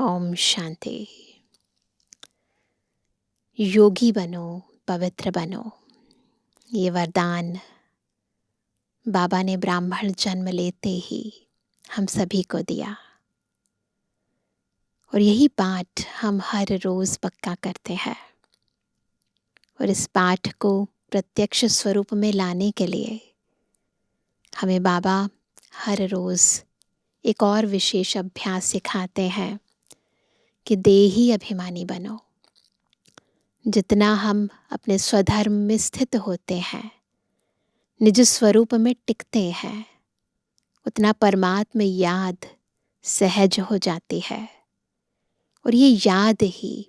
ओम शांति। योगी बनो, पवित्र बनो, ये वरदान बाबा ने ब्राह्मण जन्म लेते ही हम सभी को दिया और यही पाठ हम हर रोज पक्का करते हैं। और इस पाठ को प्रत्यक्ष स्वरूप में लाने के लिए हमें बाबा हर रोज एक और विशेष अभ्यास सिखाते हैं कि देही अभिमानी बनो। जितना हम अपने स्वधर्म में स्थित होते हैं, निज स्वरूप में टिकते हैं, उतना परमात्मा याद सहज हो जाती है। और ये याद ही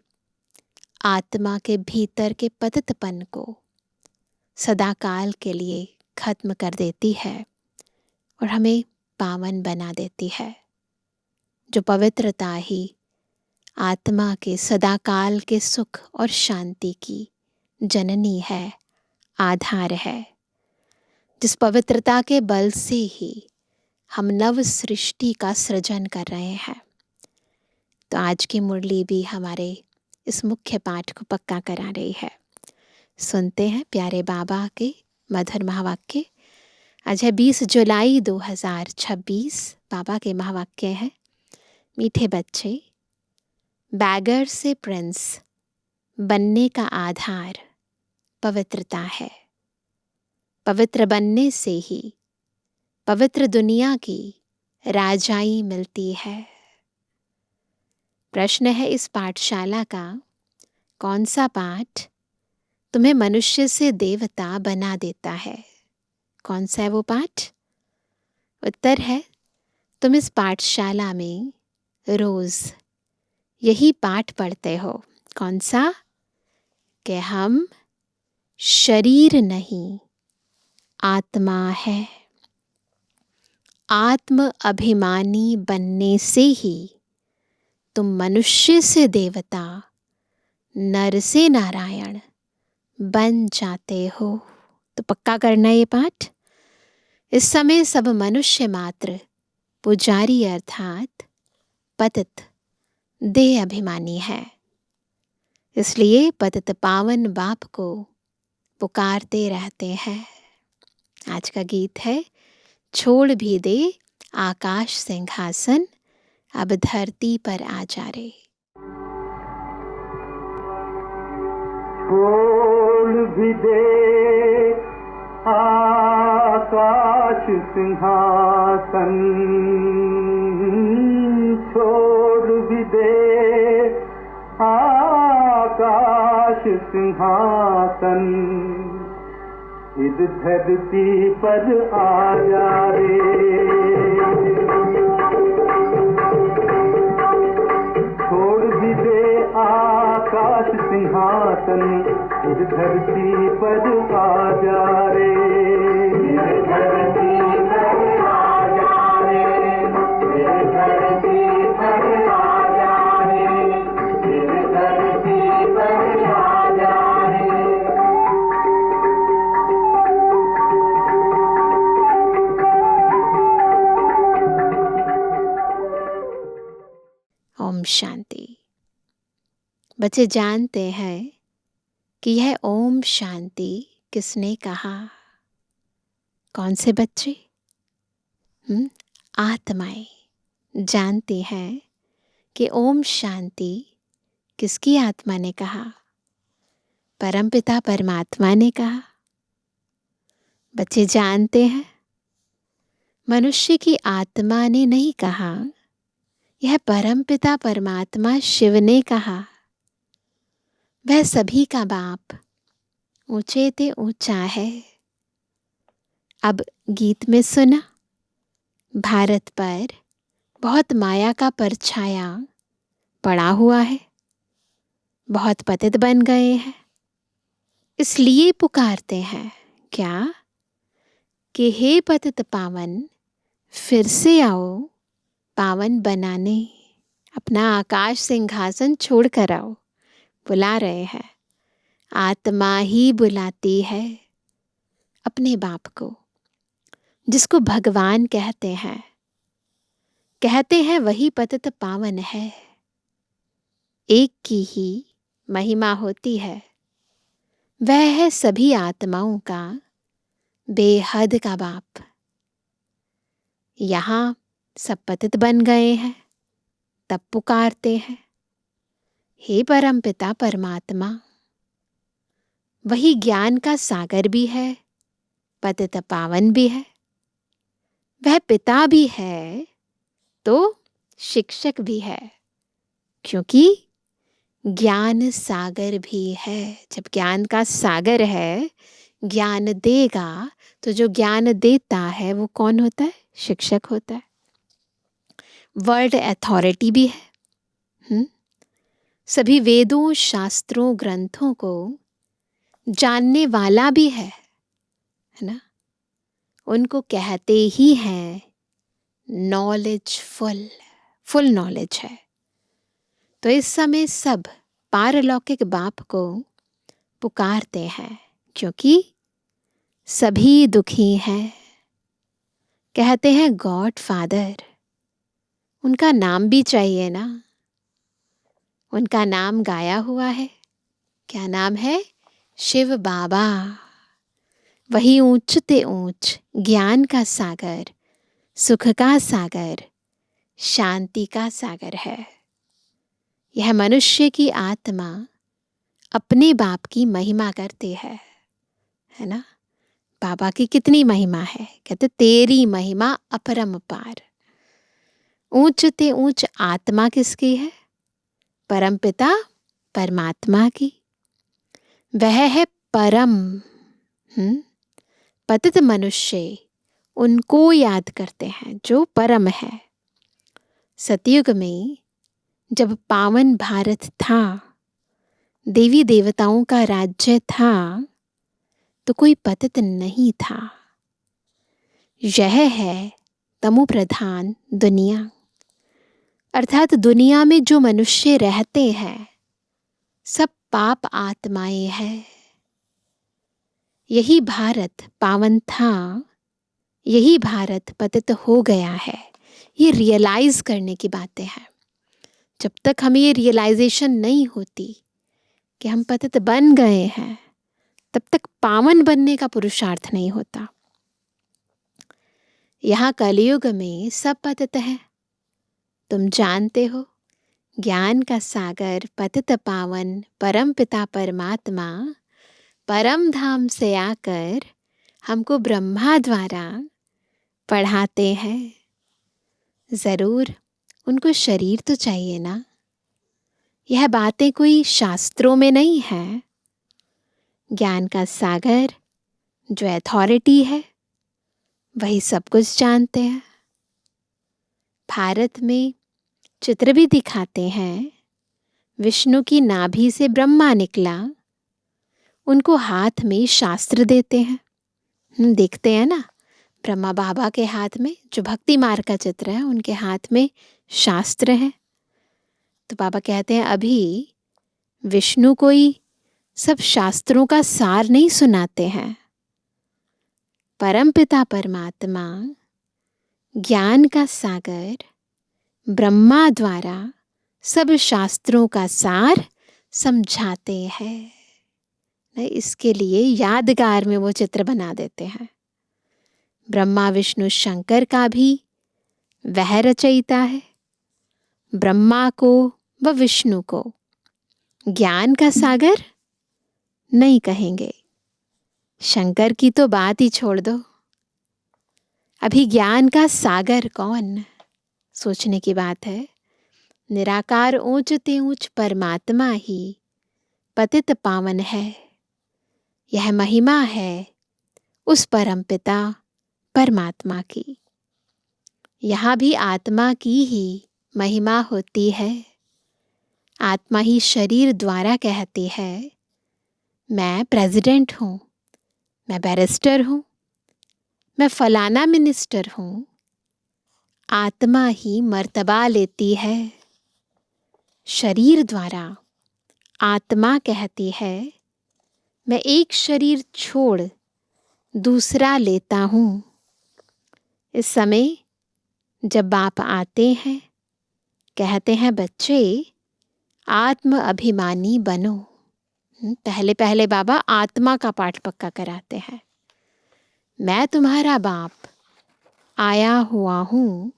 आत्मा के भीतर के पतितपन को सदाकाल के लिए खत्म कर देती है और हमें पावन बना देती है। जो पवित्रता ही आत्मा के सदाकाल के सुख और शांति की जननी है, आधार है। जिस पवित्रता के बल से ही हम नव सृष्टि का सृजन कर रहे हैं। तो आज की मुरली भी हमारे इस मुख्य पाठ को पक्का करा रही है। सुनते हैं प्यारे बाबा के मधुर महावाक्य। आज है 20 जुलाई 2026। बाबा के महावाक्य हैं, मीठे बच्चे, बैगर से प्रिंस बनने का आधार पवित्रता है। पवित्र बनने से ही पवित्र दुनिया की राजाई मिलती है। प्रश्न है इस पाठशाला का, कौन सा पाठ तुम्हें मनुष्य से देवता बना देता है? कौन सा है वो पाठ? उत्तर है, तुम इस पाठशाला में रोज यही पाठ पढ़ते हो। कौन सा? कि हम शरीर नहीं, आत्मा है। आत्म अभिमानी बनने से ही तुम मनुष्य से देवता, नर से नारायण बन जाते हो। तो पक्का करना ये पाठ। इस समय सब मनुष्य मात्र पुजारी अर्थात पतित देह अभिमानी है। इसलिए पतित पावन बाप को पुकारते रहते हैं। आज का गीत है, छोड़ भी दे आकाश सिंहासन, अब धरती पर आ जा रे। छोड़ भी दे आकाश सिंहासन, छोड़ भी दे आकाश सिंहासन, इस धरती पर आ जा रे। छोड़ भी दे आकाश सिंहासन, इस धरती पर आ जा रे। इस धरती पर आ जा रे, इस धरती पर आ जा रे, इस धरती पर आ जा रे। ओम शांति। बच्चे जानते हैं कि यह ओम शांति किसने कहा? कौन से बच्चे? आत्माएं जानती हैं कि ओम शांति किसकी आत्मा ने कहा? परमपिता परमात्मा ने कहा। बच्चे जानते हैं मनुष्य की आत्मा ने नहीं कहा, यह परमपिता परमात्मा शिव ने कहा। वह सभी का बाप, ऊंचे ते ऊंचा है। अब गीत में सुना, भारत पर बहुत माया का परछाया पड़ा हुआ है, बहुत पतित बन गए हैं। इसलिए पुकारते हैं क्या? कि हे पतित पावन, फिर से आओ पावन बनाने। अपना आकाश सिंहासन छोड़ कर आओ। बुला रहे हैं, आत्मा ही बुलाती है अपने बाप को, जिसको भगवान कहते हैं। कहते हैं वही पतित पावन है, एक की ही महिमा होती है। वह है सभी आत्माओं का बेहद का बाप। यहाँ सब पतित बन गए हैं, तब पुकारते हैं, हे परमपिता परमात्मा। वही ज्ञान का सागर भी है, पतित पावन भी है। वह पिता भी है तो शिक्षक भी है, क्योंकि ज्ञान सागर भी है। जब ज्ञान का सागर है, ज्ञान देगा, तो जो ज्ञान देता है वो कौन होता है? शिक्षक होता है। वर्ल्ड अथॉरिटी भी है। सभी वेदों, शास्त्रों, ग्रंथों को जानने वाला भी है ना। उनको कहते ही हैं नॉलेजफुल, फुल नॉलेज है। तो इस समय सब पारलौकिक बाप को पुकारते हैं, क्योंकि सभी दुखी हैं। कहते हैं गॉड फादर, उनका नाम भी चाहिए ना। उनका नाम गाया हुआ है। क्या नाम है? शिव बाबा। वही ऊंचते ऊंच ज्ञान का सागर, सुख का सागर, शांति का सागर है। यह मनुष्य की आत्मा अपने बाप की महिमा करती है ना। बाबा की कितनी महिमा है? कहते तेरी महिमा अपरंपार। ऊंचते ऊंच आत्मा किसकी है? परमपिता परमात्मा की। वह है परम। पतित मनुष्य उनको याद करते हैं जो परम है। सतयुग में जब पावन भारत था, देवी देवताओं का राज्य था, तो कोई पतित नहीं था। यह है तमो प्रधान दुनिया, अर्थात दुनिया में जो मनुष्य रहते हैं सब पाप आत्माएं हैं। यही भारत पावन था, यही भारत पतित हो गया है। ये रियलाइज करने की बातें हैं। जब तक हमें ये रियलाइजेशन नहीं होती कि हम पतित बन गए हैं, तब तक पावन बनने का पुरुषार्थ नहीं होता। यहाँ कलयुग में सब पतित है, तुम जानते हो। ज्ञान का सागर, पतित पावन, परम पिता परमात्मा परम धाम से आकर हमको ब्रह्मा द्वारा पढ़ाते हैं। जरूर उनको शरीर तो चाहिए ना। यह बातें कोई शास्त्रों में नहीं है। ज्ञान का सागर जो अथॉरिटी है वही सब कुछ जानते हैं। भारत में चित्र भी दिखाते हैं। विष्णु की नाभि से ब्रह्मा निकला, उनको हाथ में शास्त्र देते हैं। हम देखते हैं ना, ब्रह्मा बाबा के हाथ में जो भक्ति मार्ग का चित्र है, उनके हाथ में शास्त्र है। तो बाबा कहते हैं अभी विष्णु कोई सब शास्त्रों का सार नहीं सुनाते हैं। परमपिता परमात्मा ज्ञान का सागर ब्रह्मा द्वारा सब शास्त्रों का सार समझाते हैं। इसके लिए यादगार में वो चित्र बना देते हैं। ब्रह्मा विष्णु शंकर का भी वह रचयिता है। ब्रह्मा को व विष्णु को ज्ञान का सागर नहीं कहेंगे। शंकर की तो बात ही छोड़ दो। अभी ज्ञान का सागर कौन? सोचने की बात है। निराकार ऊंचते ऊंच परमात्मा ही पतित पावन है। यह महिमा है उस परमपिता परमात्मा की। यहाँ भी आत्मा की ही महिमा होती है। आत्मा ही शरीर द्वारा कहती है मैं प्रेसिडेंट हूँ, मैं बैरिस्टर हूँ, मैं फलाना मिनिस्टर हूँ। आत्मा ही मर्तबा लेती है। शरीर द्वारा आत्मा कहती है मैं एक शरीर छोड़ दूसरा लेता हूँ। इस समय जब बाप आते हैं, कहते हैं बच्चे आत्म अभिमानी बनो। पहले पहले बाबा आत्मा का पाठ पक्का कराते हैं। मैं तुम्हारा बाप आया हुआ हूँ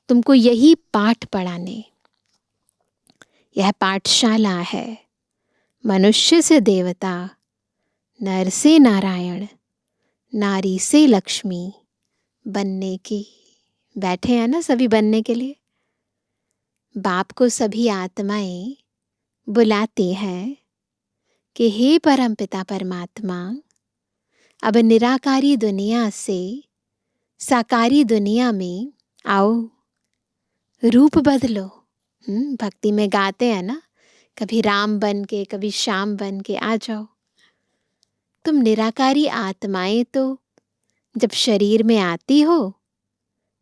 तुमको यही पाठ पढ़ाने। यह पाठशाला है मनुष्य से देवता, नर से नारायण, नारी से लक्ष्मी बनने की। बैठे हैं ना सभी बनने के लिए। बाप को सभी आत्माएं बुलाती हैं कि हे परमपिता परमात्मा, अब निराकारी दुनिया से साकारी दुनिया में आओ, रूप बदलो। भक्ति में गाते हैं ना, कभी राम बन के कभी श्याम बन के आ जाओ। तुम निराकारी आत्माएं तो जब शरीर में आती हो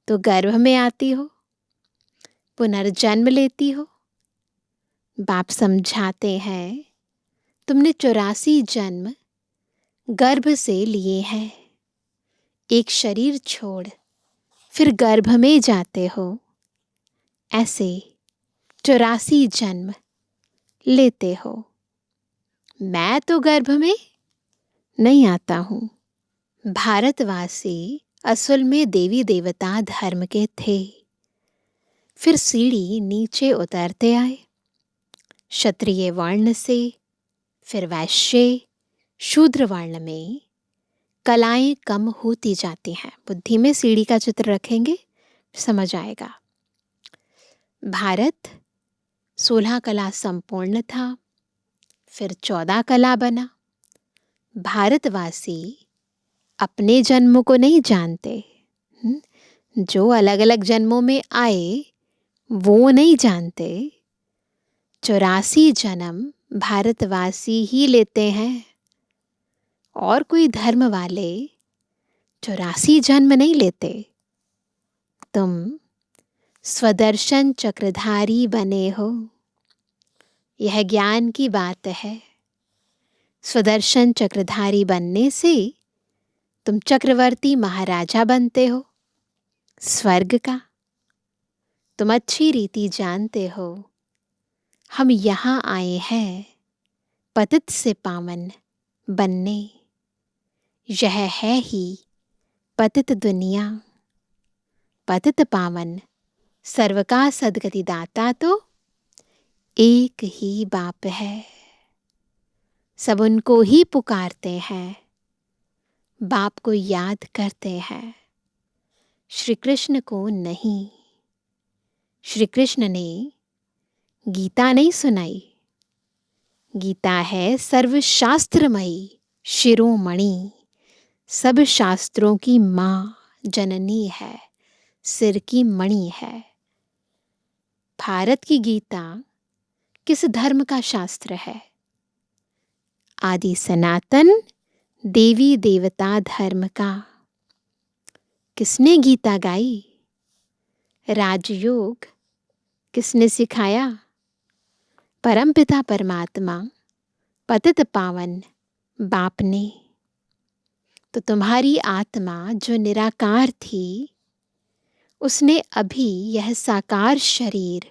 तो गर्भ में आती हो, पुनर्जन्म लेती हो। बाप समझाते हैं तुमने 84 जन्म गर्भ से लिए हैं। एक शरीर छोड़ फिर गर्भ में जाते हो। ऐसे 84 जन्म लेते हो। मैं तो गर्भ में नहीं आता हूँ। भारतवासी असल में देवी देवता धर्म के थे। फिर सीढ़ी नीचे उतरते आए। क्षत्रिय वर्ण से फिर वैश्य, शूद्र वर्ण में कलाएं कम होती जाती हैं। बुद्धि में सीढ़ी का चित्र रखेंगे समझ आएगा। भारत 16 कला संपूर्ण था, फिर 14 कला बना। भारतवासी अपने जन्मों को नहीं जानते। जो अलग अलग जन्मों में आए वो नहीं जानते। 84 जन्म भारतवासी ही लेते हैं। और कोई धर्म वाले 84 जन्म नहीं लेते। तुम स्वदर्शन चक्रधारी बने हो। यह ज्ञान की बात है। स्वदर्शन चक्रधारी बनने से तुम चक्रवर्ती महाराजा बनते हो स्वर्ग का। तुम अच्छी रीति जानते हो हम यहाँ आए हैं पतित से पावन बनने। यह है ही पतित दुनिया। पतित पावन सर्व का सद्गति दाता तो एक ही बाप है। सब उनको ही पुकारते हैं, बाप को याद करते हैं, श्री कृष्ण को नहीं। श्री कृष्ण ने गीता नहीं सुनाई। गीता है सर्वशास्त्रमयी शिरोमणि, सब शास्त्रों की माँ जननी है, सिर की मणि है। भारत की गीता किस धर्म का शास्त्र है? आदि सनातन देवी देवता धर्म का। किसने गीता गाई? राजयोग किसने सिखाया? परमपिता परमात्मा पतित पावन बाप ने। तो तुम्हारी आत्मा जो निराकार थी उसने अभी यह साकार शरीर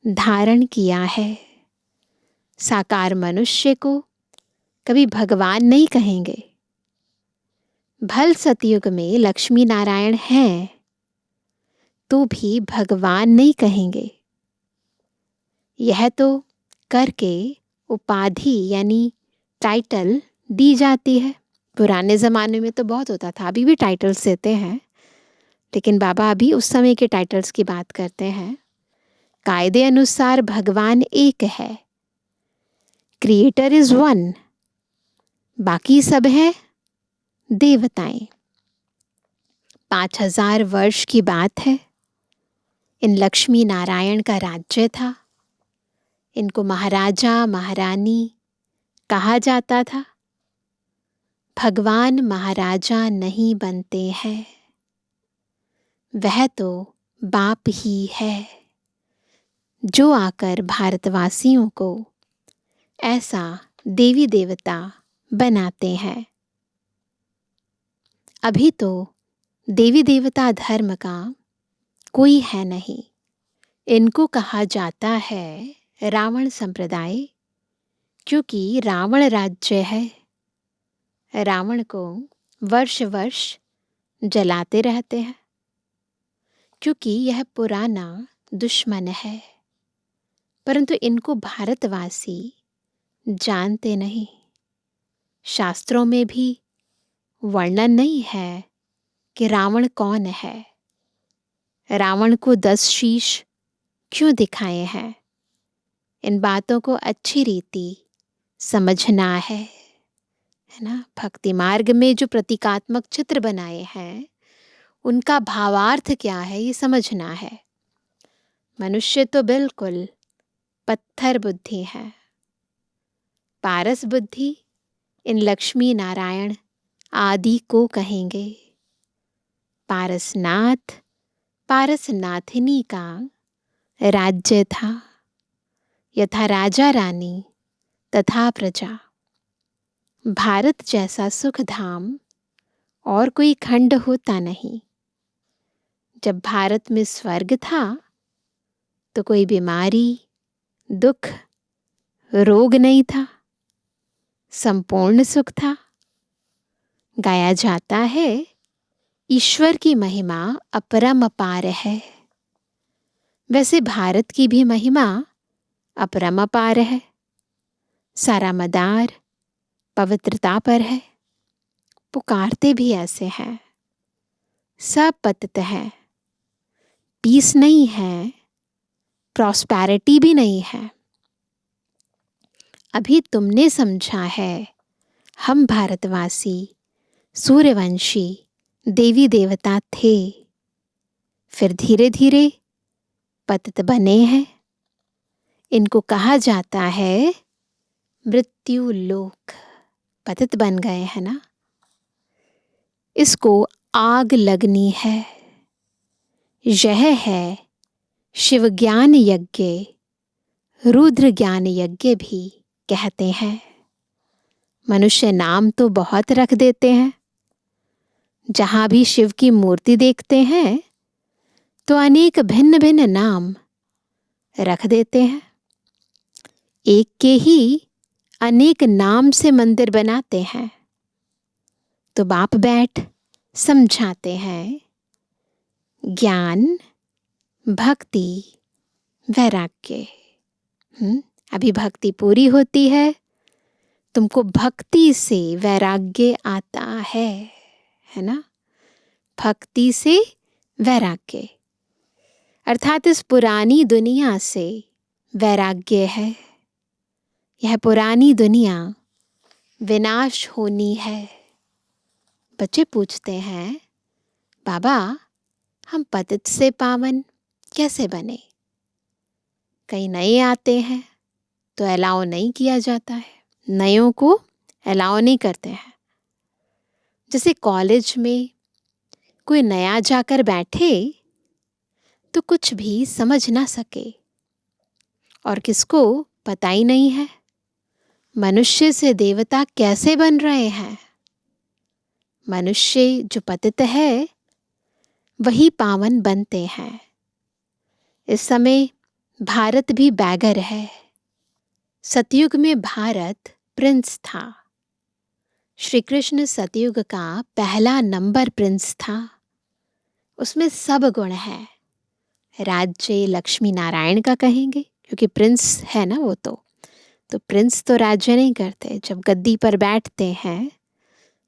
धारण किया है। साकार मनुष्य को कभी भगवान नहीं कहेंगे। भल सतयुग में लक्ष्मी नारायण हैं तो भी भगवान नहीं कहेंगे। यह तो करके उपाधि यानी टाइटल दी जाती है। पुराने ज़माने में तो बहुत होता था, अभी भी टाइटल्स देते हैं, लेकिन बाबा अभी उस समय के टाइटल्स की बात करते हैं। कायदे अनुसार भगवान एक है, क्रिएटर इज वन, बाकी सब है देवताएं। 5000 वर्ष की बात है। इन लक्ष्मी नारायण का राज्य था। इनको महाराजा महारानी कहा जाता था। भगवान महाराजा नहीं बनते हैं, वह तो बाप ही है जो आकर भारतवासियों को ऐसा देवी देवता बनाते हैं। अभी तो देवी देवता धर्म का कोई है नहीं। इनको कहा जाता है रावण संप्रदाय, क्योंकि रावण राज्य है। रावण को वर्ष वर्ष जलाते रहते हैं, क्योंकि यह पुराना दुश्मन है। परंतु इनको भारतवासी जानते नहीं। शास्त्रों में भी वर्णन नहीं है कि रावण कौन है, रावण को 10 शीश क्यों दिखाए हैं। इन बातों को अच्छी रीति समझना है ना। भक्ति मार्ग में जो प्रतीकात्मक चित्र बनाए हैं उनका भावार्थ क्या है ये समझना है। मनुष्य तो बिल्कुल पत्थर बुद्धि है। पारस बुद्धि इन लक्ष्मी नारायण आदि को कहेंगे। पारसनाथ, पारसनाथिनी का राज्य था। यथा राजा रानी तथा प्रजा। भारत जैसा सुख धाम और कोई खंड होता नहीं। जब भारत में स्वर्ग था तो कोई बीमारी, दुख, रोग नहीं था, संपूर्ण सुख था। गाया जाता है ईश्वर की महिमा अपरम अपार है। वैसे भारत की भी महिमा अपरम अपार है। सारा मदार पवित्रता पर है। पुकारते भी ऐसे हैं, सब पतित है। पीस नहीं है, प्रॉस्पेरिटी भी नहीं है। अभी तुमने समझा है हम भारतवासी सूर्यवंशी देवी देवता थे, फिर धीरे धीरे पतित बने हैं। इनको कहा जाता है मृत्यु लोक। पतित बन गए हैं ना। इसको आग लगनी है। यह है शिव ज्ञान यज्ञ, रुद्र ज्ञान यज्ञ भी कहते हैं। मनुष्य नाम तो बहुत रख देते हैं। जहां भी शिव की मूर्ति देखते हैं तो अनेक भिन्न भिन्न नाम रख देते हैं। एक के ही अनेक नाम से मंदिर बनाते हैं। तो बाप बैठ समझाते हैं ज्ञान, भक्ति, वैराग्य। अभी भक्ति पूरी होती है, तुमको भक्ति से वैराग्य आता है ना। भक्ति से वैराग्य अर्थात इस पुरानी दुनिया से वैराग्य है। यह पुरानी दुनिया विनाश होनी है। बच्चे पूछते हैं, बाबा हम पतित से पावन कैसे बने? कई नए आते हैं तो अलाउ नहीं किया जाता है। नयों को अलाउ नहीं करते हैं। जैसे कॉलेज में कोई नया जाकर बैठे तो कुछ भी समझ ना सके, और किसको पता ही नहीं है मनुष्य से देवता कैसे बन रहे हैं। मनुष्य जो पतित है वही पावन बनते हैं। इस समय भारत भी बैगर है। सतयुग में भारत प्रिंस था। श्री कृष्ण सतयुग का पहला नंबर प्रिंस था। उसमें सब गुण है। राज्य लक्ष्मी नारायण का कहेंगे, क्योंकि प्रिंस है ना वो। तो प्रिंस तो राज्य नहीं करते। जब गद्दी पर बैठते हैं,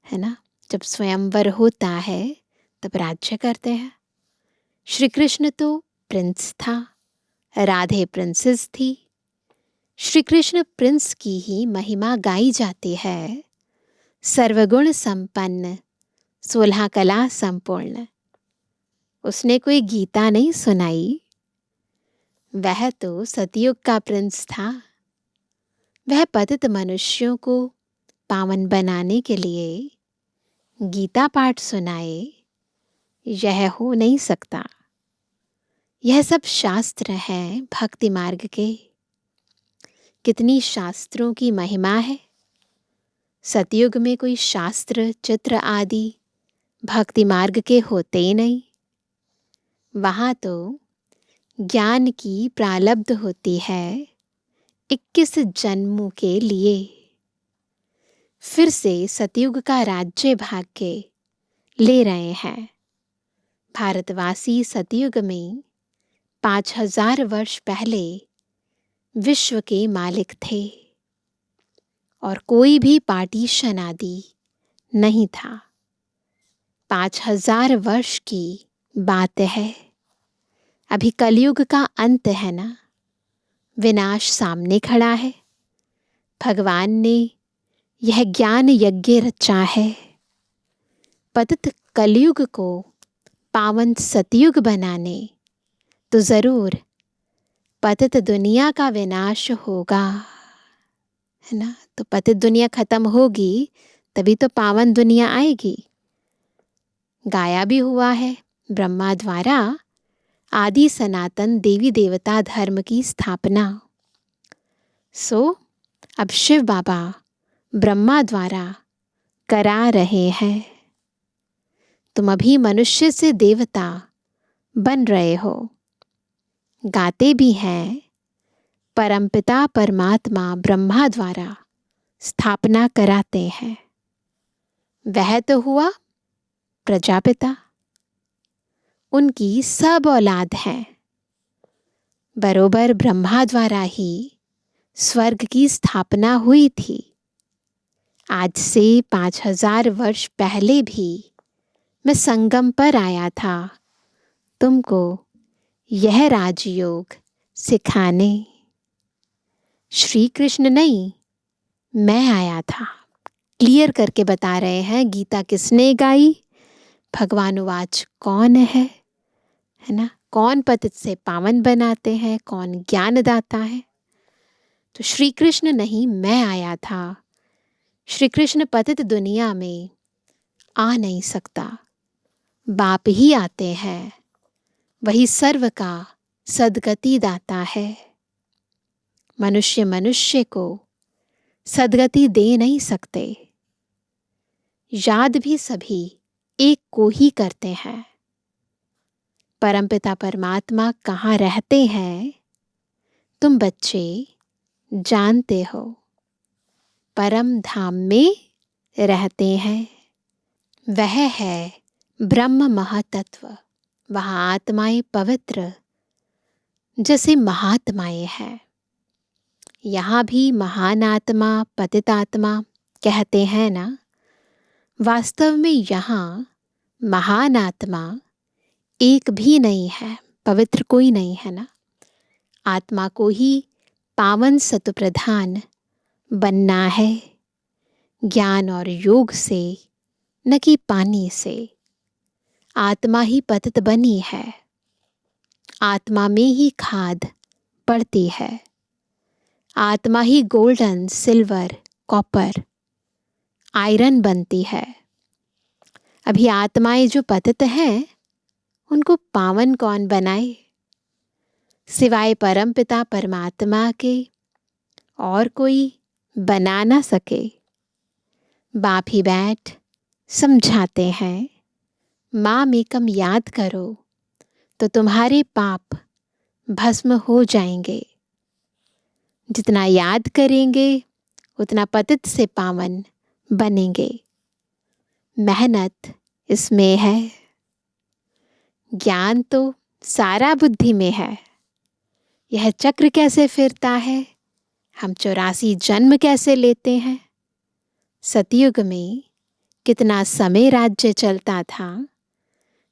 है ना, जब स्वयंवर होता है तब राज्य करते हैं। श्री कृष्ण तो प्रिंस था, राधे प्रिंसेस थी। श्री कृष्ण प्रिंस की ही महिमा गाई जाती है। सर्वगुण संपन्न, 16 कला संपूर्ण। उसने कोई गीता नहीं सुनाई। वह तो सतयुग का प्रिंस था। वह पतित मनुष्यों को पावन बनाने के लिए गीता पाठ सुनाए, यह हो नहीं सकता। यह सब शास्त्र हैं भक्ति मार्ग के। कितनी शास्त्रों की महिमा है। सतयुग में कोई शास्त्र, चित्र आदि भक्ति मार्ग के होते ही नहीं। वहाँ तो ज्ञान की प्रालब्ध होती है, 21 जन्मों के लिए फिर से सतयुग का राज्य भाग के ले रहे हैं। भारतवासी सतयुग में 5000 वर्ष पहले विश्व के मालिक थे और कोई भी पार्टीशन आदि नहीं था। 5000 वर्ष की बात है। अभी कलयुग का अंत है ना, विनाश सामने खड़ा है। भगवान ने यह ज्ञान यज्ञ रचा है। पतित कलयुग को पावन सतयुग बनाने तो जरूर पतित दुनिया का विनाश होगा, है ना। तो पतित दुनिया खत्म होगी तभी तो पावन दुनिया आएगी। गाया भी हुआ है ब्रह्मा द्वारा आदि सनातन देवी देवता धर्म की स्थापना। अब शिव बाबा ब्रह्मा द्वारा करा रहे हैं। तुम अभी मनुष्य से देवता बन रहे हो। गाते भी हैं, परमपिता परमात्मा ब्रह्मा द्वारा स्थापना कराते हैं। वह तो हुआ प्रजापिता, उनकी सब औलाद हैं। बरोबर ब्रह्मा द्वारा ही स्वर्ग की स्थापना हुई थी। आज से 5000 वर्ष पहले भी मैं संगम पर आया था तुमको यह राजयोग सिखाने। श्री कृष्ण नहीं, मैं आया था। क्लियर करके बता रहे हैं गीता किसने गाई। भगवान उवाच कौन है ना। कौन पतित से पावन बनाते हैं, कौन ज्ञान दाता है। तो श्री कृष्ण नहीं, मैं आया था। श्री कृष्ण पतित दुनिया में आ नहीं सकता, बाप ही आते हैं। वही सर्व का सद्गति दाता है। मनुष्य मनुष्य को सद्गति दे नहीं सकते। याद भी सभी एक को ही करते हैं। परमपिता परमात्मा कहाँ रहते हैं तुम बच्चे जानते हो। परम धाम में रहते हैं। वह है ब्रह्म महातत्व। वहाँ आत्माएं पवित्र जैसे महात्माएं हैं। यहाँ भी महान आत्मा पतित आत्मा कहते हैं ना। वास्तव में यहाँ महान आत्मा एक भी नहीं है, पवित्र कोई नहीं है ना। आत्मा को ही पावन सत्व प्रधान बनना है, ज्ञान और योग से, न कि पानी से। आत्मा ही पतित बनी है। आत्मा में ही खाद पड़ती है। आत्मा ही गोल्डन, सिल्वर, कॉपर, आयरन बनती है। अभी आत्माएं जो पतित हैं उनको पावन कौन बनाए सिवाय परमपिता परमात्मा के। और कोई बना ना सके। बाप ही बैठ समझाते हैं, माम एकम याद करो तो तुम्हारे पाप भस्म हो जाएंगे। जितना याद करेंगे उतना पतित से पावन बनेंगे। मेहनत इसमें है। ज्ञान तो सारा बुद्धि में है। यह चक्र कैसे फिरता है, हम 84 जन्म कैसे लेते हैं। सतयुग में कितना समय राज्य चलता था,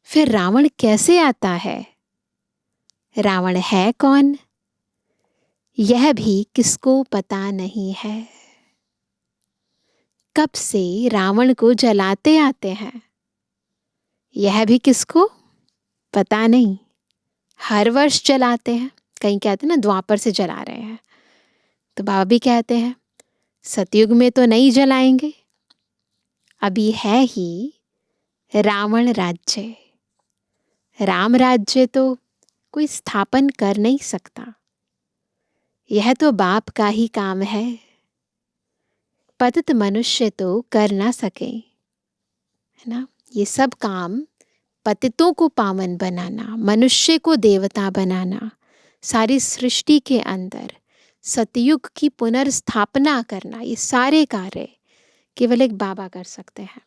फिर रावण कैसे आता है। रावण है कौन, यह भी किसको पता नहीं है। कब से रावण को जलाते आते हैं, यह भी किसको पता नहीं। हर वर्ष जलाते हैं। कहीं कहते हैं ना द्वापर से जला रहे हैं, तो बाबा भी कहते हैं सतयुग में तो नहीं जलाएंगे। अभी है ही रावण राज्य। राम राज्य तो कोई स्थापन कर नहीं सकता। यह तो बाप का ही काम है। पतित मनुष्य तो कर ना सके, है ना। ये सब काम पतितों को पावन बनाना, मनुष्य को देवता बनाना, सारी सृष्टि के अंदर सतयुग की पुनर्स्थापना करना, ये सारे कार्य केवल एक बाबा कर सकते हैं।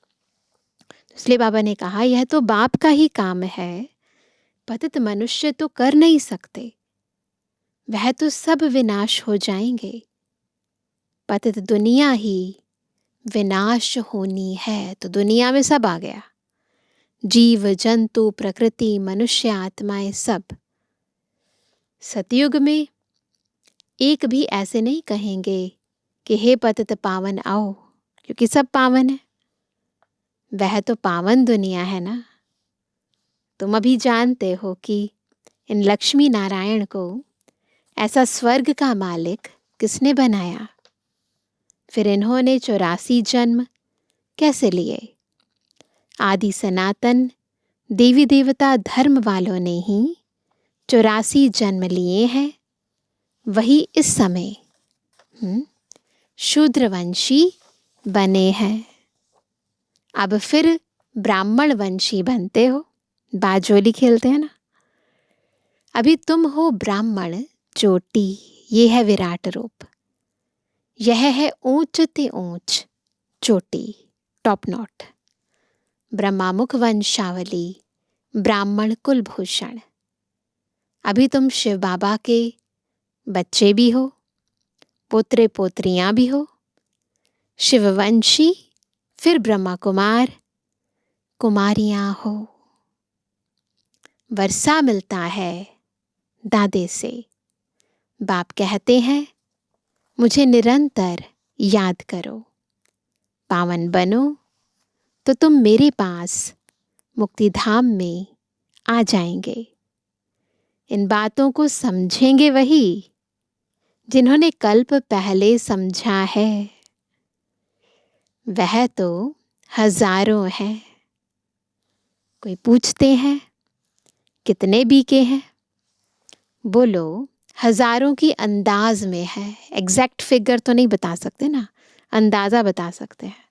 इसलिए बाबा ने कहा यह तो बाप का ही काम है, पतित मनुष्य तो कर नहीं सकते, वह तो सब विनाश हो जाएंगे। पतित दुनिया ही विनाश होनी है, तो दुनिया में सब आ गया, जीव जंतु प्रकृति मनुष्य आत्माएं सब। सतयुग में एक भी ऐसे नहीं कहेंगे कि हे पतित पावन आओ, क्योंकि सब पावन है। वह तो पावन दुनिया है ना। तुम अभी जानते हो कि इन लक्ष्मी नारायण को ऐसा स्वर्ग का मालिक किसने बनाया, फिर इन्होंने 84 जन्म कैसे लिए। आदि सनातन देवी देवता धर्म वालों ने ही 84 जन्म लिए हैं। वही इस समय शूद्रवंशी बने हैं। अब फिर ब्राह्मण वंशी बनते हो, बाजोली खेलते हैं ना। अभी तुम हो ब्राह्मण चोटी, ये है विराट रूप। यह है ऊंच ते ऊंच चोटी, टॉप नॉट। ब्रह्मामुख वंशावली, ब्राह्मण कुलभूषण। अभी तुम शिव बाबा के बच्चे भी हो, पोत्रे पोत्रियां भी हो, शिववंशी, फिर ब्रह्मा कुमार कुमारियां हो। वर्षा मिलता है दादे से। बाप कहते हैं मुझे निरंतर याद करो, पावन बनो तो तुम मेरे पास मुक्ति धाम में आ जाएंगे। इन बातों को समझेंगे वही जिन्होंने कल्प पहले समझा है। वह तो हजारों हैं। कोई पूछते हैं कितने बीके हैं, बोलो हजारों की अंदाज में है। एग्जैक्ट फिगर तो नहीं बता सकते ना, अंदाजा बता सकते हैं।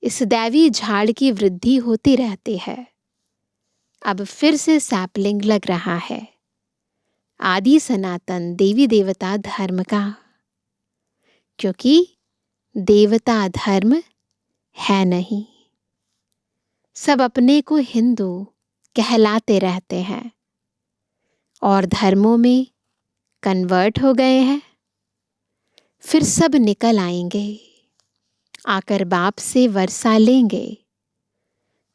इस दैवी झाड़ की वृद्धि होती रहती है। अब फिर से सैपलिंग लग रहा है, आदि सनातन देवी देवता धर्म का, क्योंकि देवता धर्म है नहीं। सब अपने को हिंदू कहलाते रहते हैं और धर्मों में कन्वर्ट हो गए हैं। फिर सब निकल आएंगे, आकर बाप से वर्षा लेंगे।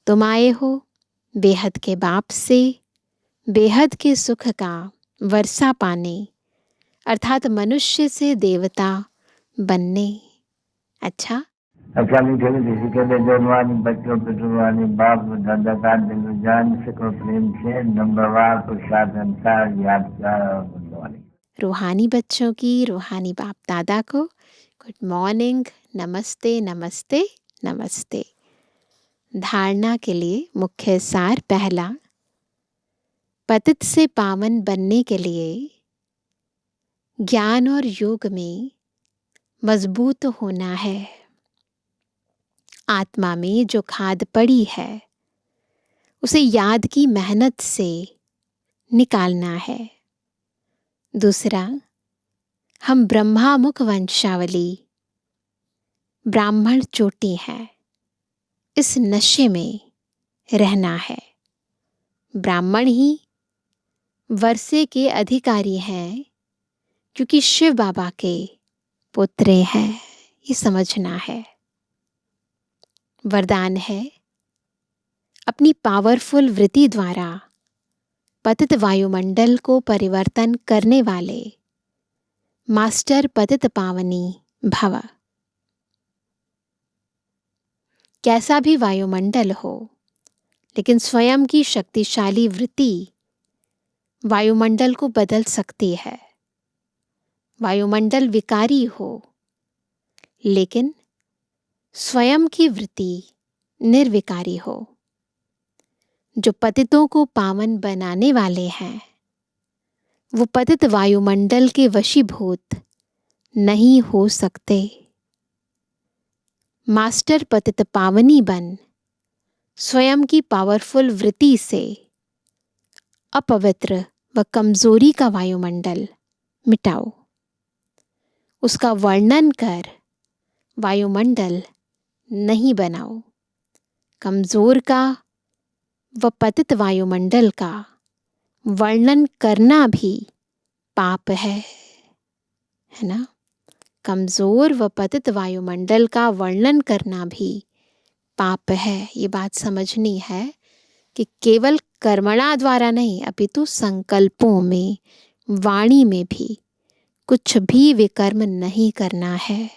तुम आए हो बेहद के बाप से बेहद के सुख का वर्षा पाने, अर्थात मनुष्य से देवता बनने। अच्छा मीठे मीठे के जन्मानी बच्चों पितृवानी बाप दादा का दिल जान सको प्रेम से नंबरवार प्रसाद अनुसार याद कर। रूहानी बच्चों की रूहानी बाप दादा को गुड मॉर्निंग, नमस्ते नमस्ते नमस्ते। धारणा के लिए मुख्य सार पहला, पतित से पावन बनने के लिए ज्ञान और योग में मजबूत होना है। आत्मा में जो खाद पड़ी है उसे याद की मेहनत से निकालना है। दूसरा, हम ब्रह्मामुख वंशावली ब्राह्मण चोटी हैं, इस नशे में रहना है। ब्राह्मण ही वर्षे के अधिकारी हैं, क्योंकि शिव बाबा के पुत्र हैं, ये समझना है। वरदान है, अपनी पावरफुल वृत्ति द्वारा पतित वायुमंडल को परिवर्तन करने वाले मास्टर पतित पावनी भव। कैसा भी वायुमंडल हो, लेकिन स्वयं की शक्तिशाली वृत्ति वायुमंडल को बदल सकती है। वायुमंडल विकारी हो, लेकिन स्वयं की वृत्ति निर्विकारी हो। जो पतितों को पावन बनाने वाले हैं, वो पतित वायुमंडल के वशीभूत नहीं हो सकते। मास्टर पतित पावनी बन स्वयं की पावरफुल वृत्ति से अपवित्र व कमजोरी का वायुमंडल मिटाओ। उसका वर्णन कर वायुमंडल नहीं बनाओ। कमजोर का व पतित वायुमंडल का वर्णन करना भी पाप है ना। कमजोर व पतित वायुमंडल का वर्णन करना भी पाप है। ये बात समझनी है कि केवल कर्मणा द्वारा नहीं, अपितु संकल्पों में, वाणी में भी कुछ भी विकर्म नहीं करना है,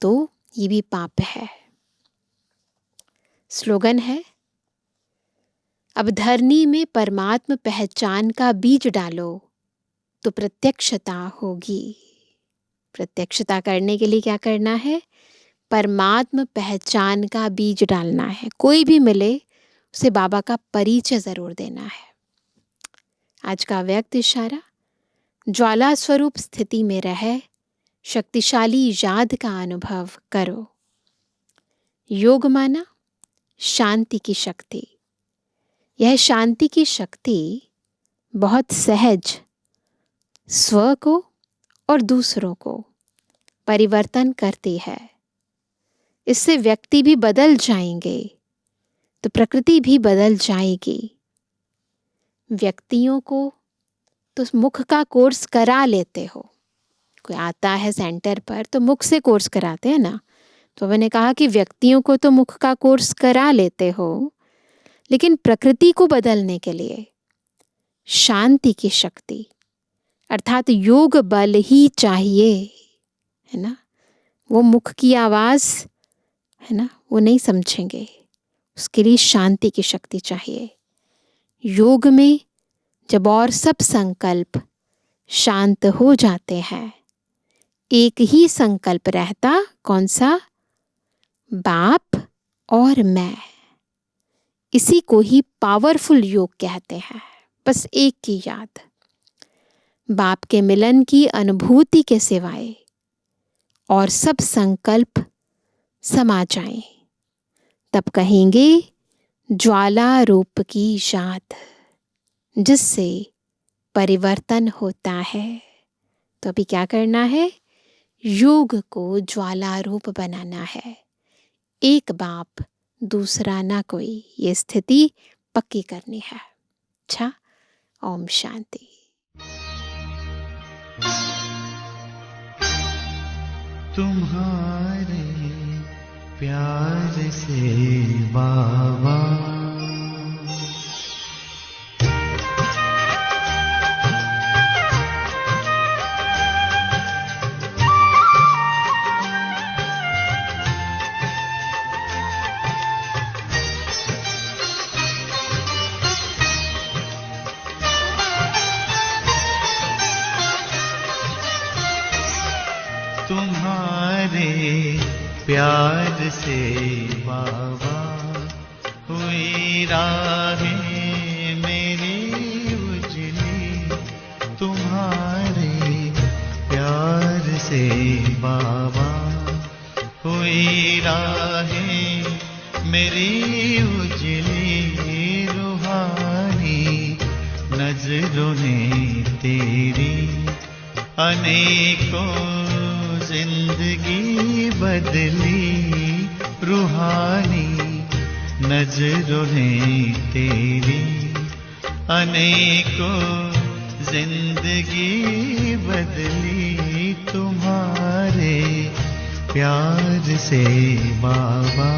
तो ये भी पाप है। स्लोगन है, अब धरनी में परमात्म पहचान का बीज डालो तो प्रत्यक्षता होगी। प्रत्यक्षता करने के लिए क्या करना है? परमात्म पहचान का बीज डालना है। कोई भी मिले उसे बाबा का परिचय जरूर देना है। आज का व्यक्त इशारा, ज्वाला स्वरूप स्थिति में रहे शक्तिशाली याद का अनुभव करो। योग माना शांति की शक्ति। यह शांति की शक्ति बहुत सहज स्व को और दूसरों को परिवर्तन करती है। इससे व्यक्ति भी बदल जाएंगे तो प्रकृति भी बदल जाएगी। व्यक्तियों को तो मुख का कोर्स करा लेते हो, कोई आता है सेंटर पर तो मुख से कोर्स कराते हैं ना। तो मैंने कहा कि व्यक्तियों को तो मुख का कोर्स करा लेते हो, लेकिन प्रकृति को बदलने के लिए शांति की शक्ति अर्थात योग बल ही चाहिए, है ना। वो मुख की आवाज है ना, वो नहीं समझेंगे, उसके लिए शांति की शक्ति चाहिए। योग में जब और सब संकल्प शांत हो जाते हैं, एक ही संकल्प रहता, कौन सा? बाप और मैं। इसी को ही पावरफुल योग कहते हैं। बस एक की याद, बाप के मिलन की अनुभूति के सिवाय और सब संकल्प समा जाएं, तब कहेंगे ज्वाला रूप की याद, जिससे परिवर्तन होता है। तो अभी क्या करना है? योग को ज्वाला रूप बनाना है। एक बाप दूसरा ना कोई, ये स्थिति पक्की करनी है। अच्छा, ओम शांति। तुम्हारे प्यार से बाबा तुम्हारे प्यार से बाबा हुई राहें मेरी उजली। तुम्हारे प्यार से बाबा हुई राहें मेरी उजली। रूहानी नजरों ने तेरी अनेकों जिंदगी बदली। रूहानी नजरों ने तेरी अनेकों जिंदगी बदली। तुम्हारे प्यार से बाबा।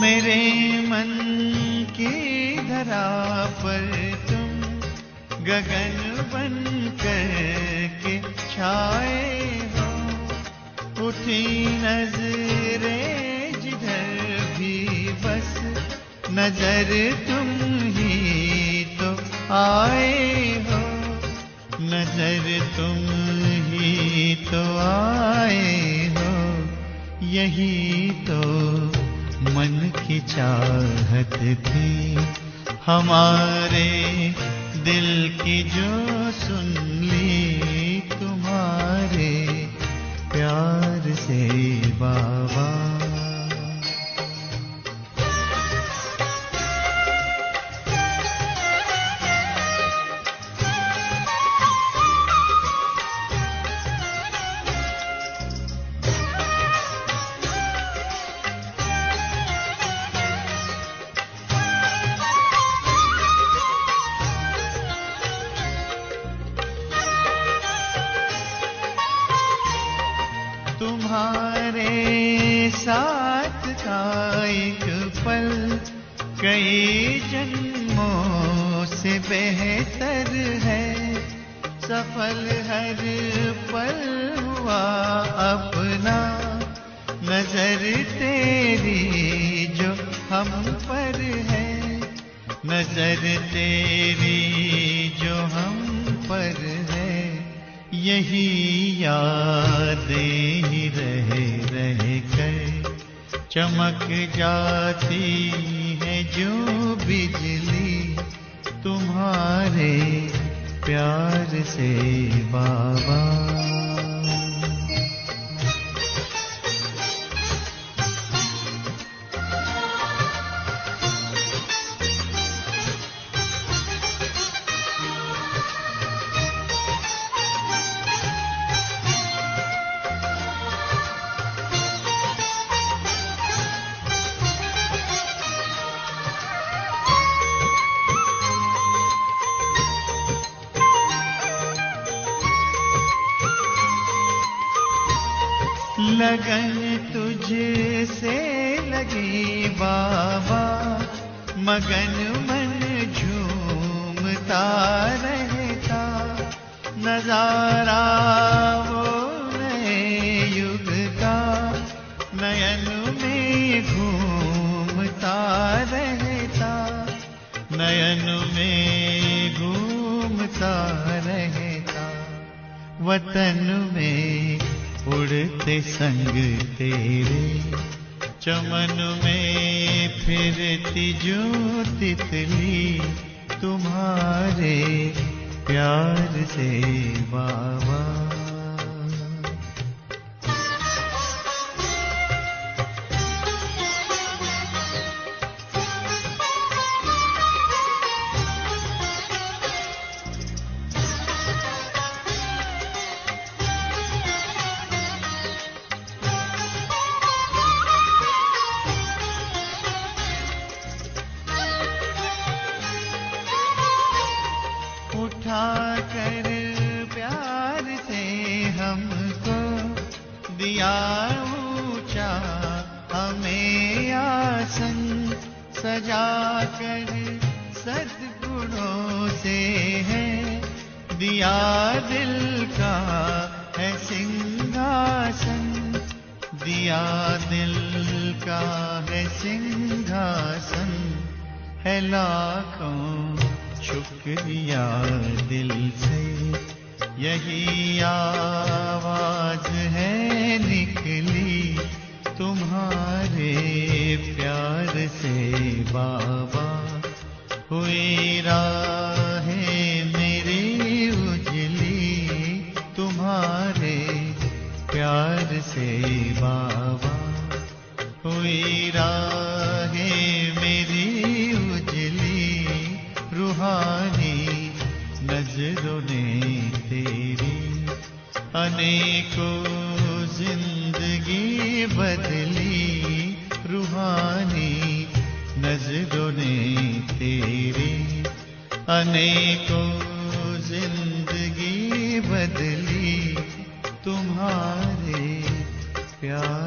मेरे मन की धरा पर तुम गगन बन कर के छाए हो। उठी नजरें जिधर भी बस नजर तुम ही तो आए हो। नजर नजर तुम ही तो आए हो, यही तो मन की चाहत थी हमारे दिल की, जो सुन ली तुम्हारे प्यार से बाबा। तुम्हारे साथ का एक पल कई जन्मों से बेहतर है, सफल हर पल हुआ अपना, नजर तेरी जो हम पर है, नजर तेरी जो हम पर है, यही यादें ही रह रह कर चमक जाती है जो बिजली तुम्हारे प्यार से बाबा। लगन तुझसे लगी बाबा, मगन मन झूमता रहता, नजारा वो नए युग का नयन में घूमता रहता, नयन में घूमता रहता, वतन में उड़ते संग तेरे, चमन में फिरती जो तितली तुम्हारे प्यार से बाबा। उठाकर प्यार से हमको दिया ऊंचा, हमें आसन सजाकर सद्गुणों से है दिया, दिल का है सिंहासन दिया, दिल का है सिंहासन, है लाखों शुक्रिया दिल से, यही आवाज है निकली तुम्हारे प्यार से बाबा। हुई राहें मेरी उजली तुम्हारे प्यार से बाबा, हुई राहें मेरी उजली रूहानी नजरों ने तेरी, अनेकों जिंदगी बदली रूहानी नजरों ने तेरी, अनेकों जिंदगी बदली तुम्हारे प्यार